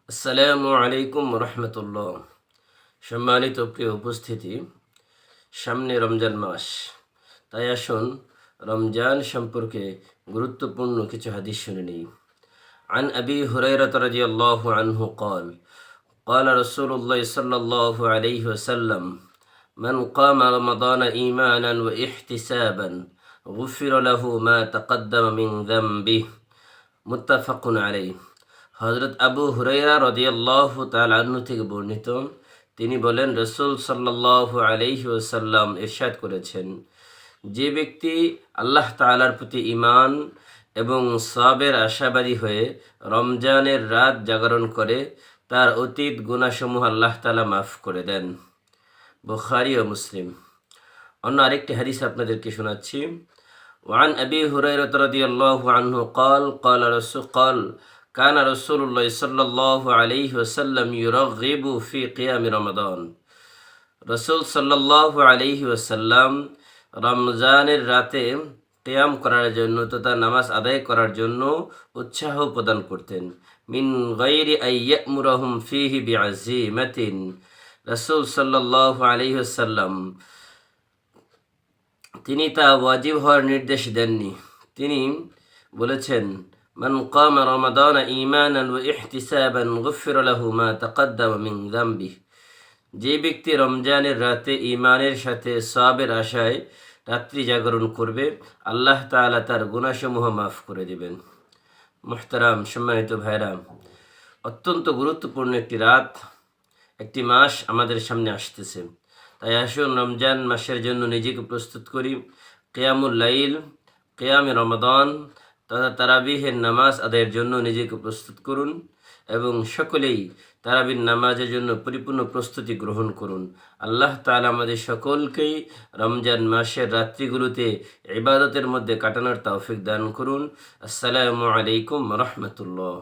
আসসালামু আলাইকুম রহমতুল্লাহ। সম্মানিত প্রিয় উপস্থিতি, সামনে রমজান মাস, তাই আসুন রমজান সম্পর্কে গুরুত্বপূর্ণ কিছু হাদিস শুনে নিই। عن أبي هريرة رضي الله عنه قال رسول الله صلى الله عليه وسلم من قام رمضان إيمانا واحتسابا غفر له ما تقدم من ذنبه মুত্তাফাক আলাইহি। হযরত আবু হুরায়রা রাদিয়াল্লাহু তাআলা আনহু থেকে বর্ণিত, তিনি বলেন, রাসূল সাল্লাল্লাহু আলাইহি ওয়াসাল্লাম ইরশাদ করেছেন, যে ব্যক্তি আল্লাহ তাআলার প্রতি ঈমান এবং সওয়াবের আশাবাদী হয়ে রমজানের রাত জাগরণ করে, তার অতীত গুনাহসমূহ আল্লাহ তাআলা মাফ করে দেন। বুখারী ও মুসলিম। অন্য আরেকটি হাদিস আপনাদেরকে শোনাচ্ছি। وعن أبي هريرة رضي الله عنه كان رسول الله صلى الله عليه وسلم يرغب في قيام رمضان। রসুল সাল্লাল্লাহু আলাইহি ওয়াসাল্লাম রমজানের রাতে কিয়াম করার জন্য তথা নামাজ আদায় করার জন্য উৎসাহ প্রদান করতেন। মিন গায়রি আইয়ামুরহুম ফিহি বিআযীমাতিন। রসুল সাল্লাল্লাহু আলাইহি ওয়াসাল্লাম তিনি তা ওয়াজিব হওয়ার নির্দেশ দেননি। তিনি বলেছেন, মান কামা রমাদান ঈমানান ওয়া ইহতিসাবান গুফিরা লাহু মা তাকাদ্দামা মিন যামবিহি। যে ব্যক্তি রমজানের রাতে ঈমানের সাথে সওয়াবের আশায় রাত্রি জাগরণ করবে, আল্লাহ তাআলা তার গুনাহসমূহ মাফ করে দিবেন। মুহতারাম সম্মানিত ভাইরা, অত্যন্ত গুরুত্বপূর্ণ একটি রাত, একটি মাস আমাদের সামনে আসতেছে। তাই আসুন রমজান মাসের জন্য নিজেকে প্রস্তুত করি। কিয়ামুল লাইল, কিয়ামে রমাদান তথা তারাবিহের নামাজ আদায়ের জন্য নিজেকে প্রস্তুত করুন এবং সকলেই তারাবির নামাজের জন্য পরিপূর্ণ প্রস্তুতি গ্রহণ করুন। আল্লাহ তাআলা আমাদের সকলকেই রমজান মাসের রাত্রিগুলোতে ইবাদতের মধ্যে কাটানোর তৌফিক দান করুন। আসসালামু আলাইকুম রহমতুল্লাহ।